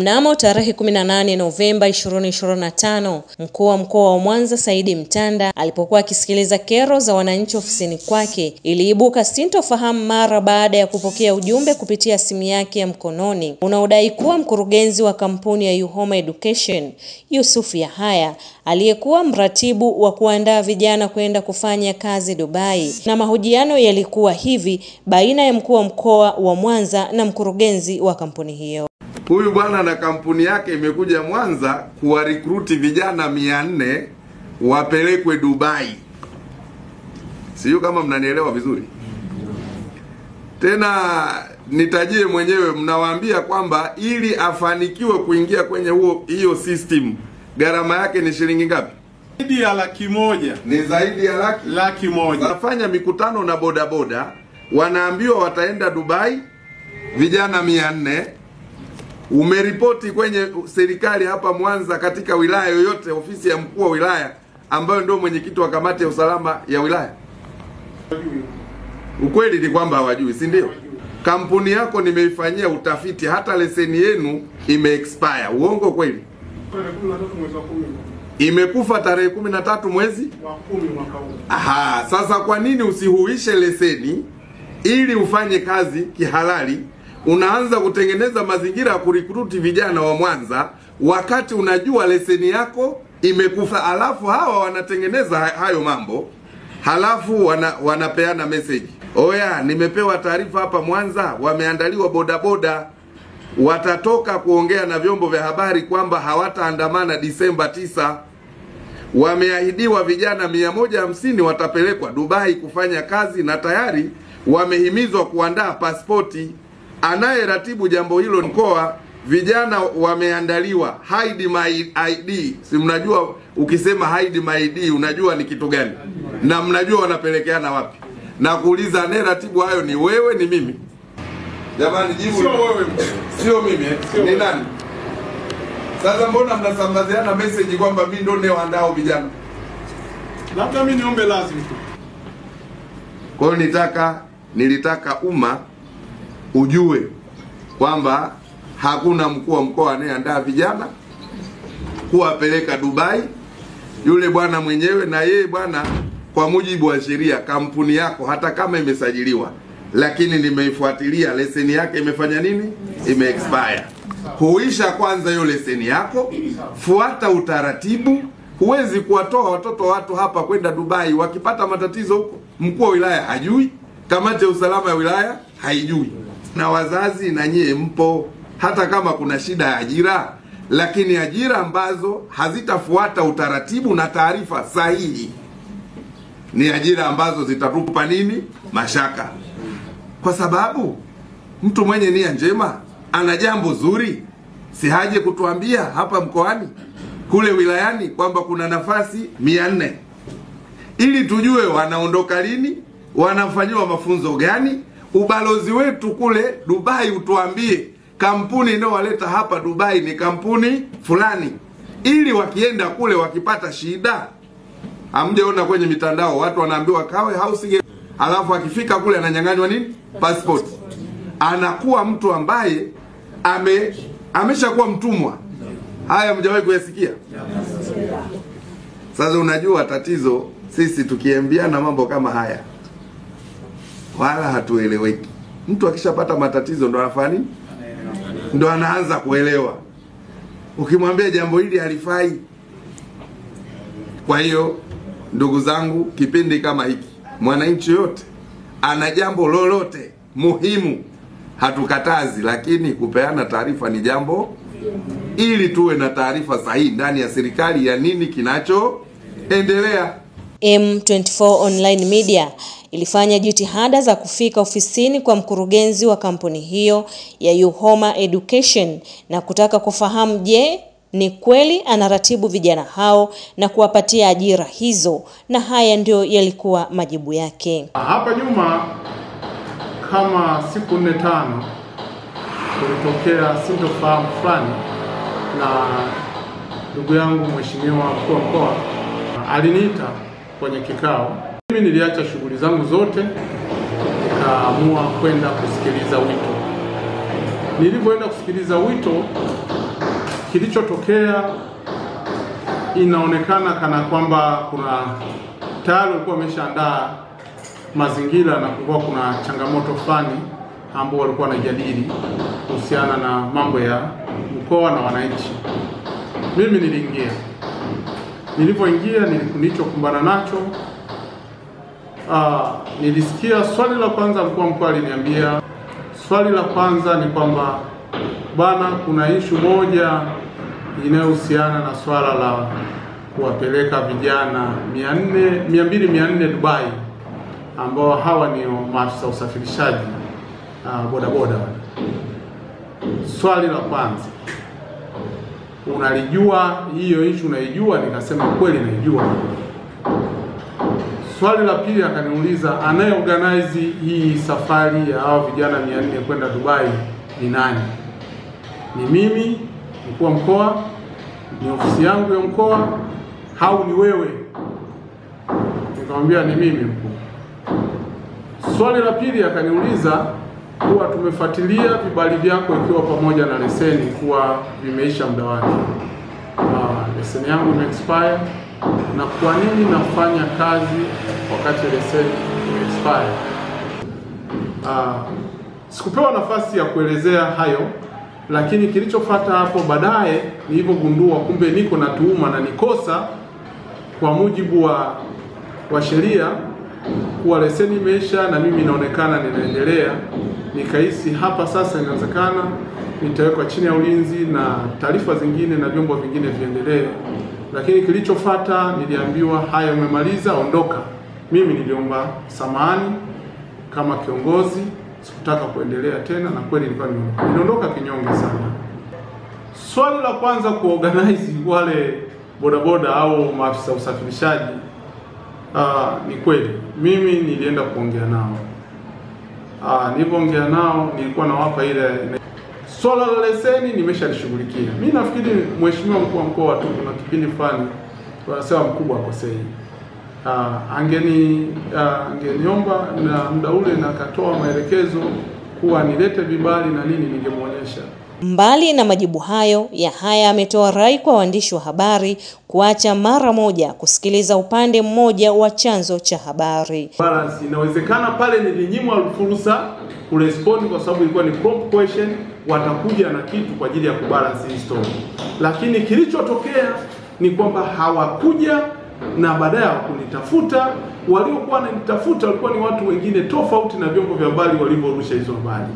Mnamo tarehe 18 Novemba 2025, mkuu wa mkoa wa Mwanza Saidi Mtanda alipokuwa akisikiliza kero za wananchi ofisini kwake, iliibuka sintofahamu mara baada ya kupokea ujumbe kupitia simu yake ya mkononi unaodai kuwa mkurugenzi wa kampuni ya Yuhoma Education, Yusuf Yahaya, aliyekuwa mratibu wa kuandaa vijana kwenda kufanya kazi Dubai. Na mahojiano yalikuwa hivi baina ya mkuu wa mkoa wa Mwanza na mkurugenzi wa kampuni hiyo. Huyu bwana na kampuni yake imekuja Mwanza kuwarekruti vijana 400 wapelekwe Dubai. Sio kama mnanielewa vizuri. Tena nitajie mwenyewe, mnawaambia kwamba ili afanikiwe kuingia kwenye hiyo system gharama yake ni shilingi ngapi? Zaidi ya $100,000. Ni zaidi ya $100,000. Wanafanya mikutano na bodaboda, wanaambiwa wataenda Dubai vijana 400. Umeripoti kwenye serikali hapa Mwanza katika wilaya yoyote, ofisi ya mkuu wa wilaya ambayo ndio mwenyekiti wa kamati ya usalama ya wilaya? Ukweli ni kwamba hawajui, si ndio? Kampuni yako nimeifanyia utafiti, hata leseni yenu ime-expire. Uongo kweli? Imekufa tarehe 13 mwezi wa 10 mwaka huu. Aha, sasa kwa nini usihuishe leseni ili ufanye kazi kihalali? Unaanza kutengeneza mazingira ya kurekruti vijana wa Mwanza wakati unajua leseni yako imekufa, alafu hawa wanatengeneza hayo mambo, halafu wanapeana message. Oya, nimepewa taarifa hapa Mwanza wameandaliwa bodaboda, watatoka kuongea na vyombo vya habari kwamba hawataandamana Disemba 9. Wameahidiwa vijana 150 watapelekwa Dubai kufanya kazi, na tayari wamehimizwa kuandaa pasipoti. Anayeratibu jambo hilo mkoa, vijana wameandaliwa hide my ID. Si mnajua ukisema hide my ID unajua ni kitu gani? Na mnajua wanapelekeana wapi? Na kuuliza anayeratibu hayo ni wewe, ni mimi? Jamani jibu. Sio wewe. Sio mimi, ni nani? Sasa mbona mnasambaziana message kwamba mimi ndo naandao vijana? Labda mimi niombe lazima tu. Kwa hiyo nilitaka umma ujue kwamba hakuna mkuu wa mkoa anayeandaa vijana kuwapeleka Dubai. Yule bwana mwenyewe, na yeye bwana, kwa mujibu wa sheria, kampuni yako hata kama imesajiliwa, lakini nimeifuatilia leseni yake imefanya nini? Ime-expire. Huisha kwanza hiyo leseni yako, fuata utaratibu. Huwezi kuwatoa watoto watu hapa kwenda Dubai wakipata matatizo huko. Mkuu wa wilaya hajui, kamati ya usalama ya wilaya haijui, na wazazi na nyie mpo. Hata kama kuna shida ya ajira, lakini ajira ambazo hazitafuata utaratibu na taarifa sahihi ni ajira ambazo zitatupa nini? Mashaka. Kwa sababu mtu mwenye nia njema ana jambo zuri, si haje kutuambia hapa mkoani, kule wilayani kwamba kuna nafasi 400, ili tujue wanaondoka lini, wanafanywa mafunzo gani. Ubalozi wetu kule Dubai utuambie kampuni inayowaleta hapa Dubai ni kampuni fulani, ili wakienda kule wakipata shida. Hamjaona kwenye mitandao watu wanaambiwa kawe housing, alafu akifika kule ananyang'anywa nini? Passport. Anakuwa mtu ambaye ameshakuwa mtumwa. Haya mjawahi kuyasikia? Sasa unajua tatizo, sisi tukiambiana mambo kama haya wala hatueleweki. Mtu akishapata matatizo ndo anafanya nini? Ndo anaanza kuelewa. Ukimwambia jambo hili halifai. Kwa hiyo ndugu zangu, kipindi kama hiki, mwananchi yote ana jambo lolote muhimu, hatukatazi, lakini kupeana taarifa ni jambo, ili tuwe na taarifa sahihi ndani ya serikali ya nini kinachoendelea. M24 Online Media ilifanya jitihada za kufika ofisini kwa mkurugenzi wa kampuni hiyo ya Yuhoma Education na kutaka kufahamu, je, ni kweli anaratibu vijana hao na kuwapatia ajira hizo, na haya ndio yalikuwa majibu yake. Hapa nyuma kama siku 4-5 kulitokea sintofahamu fulani, na ndugu yangu mheshimiwa mkuu wa mkoa aliniita kwenye kikao. Mimi niliacha shughuli zangu zote, nikaamua kwenda kusikiliza wito. Nilipoenda kusikiliza wito, kilichotokea inaonekana kana kwamba kuna tayari walikuwa wameshaandaa mazingira na kulikuwa kuna changamoto fulani ambao walikuwa wanajadili kuhusiana na mambo ya mkoa na wananchi. Mimi niliingia. Nilipoingia nilichokumbana nacho, nilisikia swali la kwanza mkuu wa mkoa aliniambia. Swali la kwanza ni kwamba bana, kuna ishu moja inayohusiana na swala la kuwapeleka vijana 200 Dubai, ambao hawa ni maafisa usafirishaji bodaboda. Swali la kwanza, unalijua hiyo issue? Unaijua? Nikasema kweli naijua. Swali la pili akaniuliza, anayeorganize hii safari ya hao vijana 400 kwenda Dubai ni nani? Ni mimi mkuu wa mkoa? Ni ofisi yangu ya mkoa au ni wewe? Nikamwambia ni mimi mkuu. Swali la pili akaniuliza kuwa tumefuatilia vibali vyako ikiwa pamoja na leseni kuwa vimeisha muda wake. Leseni yangu imeexpire, na kwa nini nafanya kazi wakati leseni imeexpire? Sikupewa nafasi ya kuelezea hayo, lakini kilichofuata hapo baadaye nilipogundua kumbe niko na tuhuma na nikosa kwa mujibu wa sheria kuwa leseni imeisha na mimi inaonekana ninaendelea, nikahisi hapa sasa inawezekana nitawekwa chini ya ulinzi na taarifa zingine na vyombo vingine viendelee. Lakini kilichofuata niliambiwa, haya umemaliza, ondoka. Mimi niliomba samahani kama kiongozi, sikutaka kuendelea tena, na kweli niliondoka kinyonge sana. Swali la kwanza, kuorganize wale bodaboda au maafisa usafirishaji, ni kweli mimi nilienda kuongea nao. Nilipoongea nao nilikuwa nawapa ile swala la leseni nimeshalishughulikia. Mimi nafikiri mheshimiwa mkuu wa mkoa tu kuna kipindi fulani wanasema mkubwa akosei. Angeniomba na muda ule na akatoa maelekezo kuwa nilete vibali na nini, ningemuonyesha. Mbali na majibu hayo, Yahaya ametoa rai kwa waandishi wa habari kuacha mara moja kusikiliza upande mmoja wa chanzo cha habari. Balance inawezekana pale nilinyimwa fursa kurespond kwa sababu ilikuwa ni prompt question, watakuja na kitu kwa ajili ya kubalance hii story. Lakini kilichotokea ni kwamba hawakuja na baadaye hawakunitafuta. Waliokuwa wananitafuta walikuwa ni watu wengine tofauti na vyombo vya habari walivyorusha hizo habari.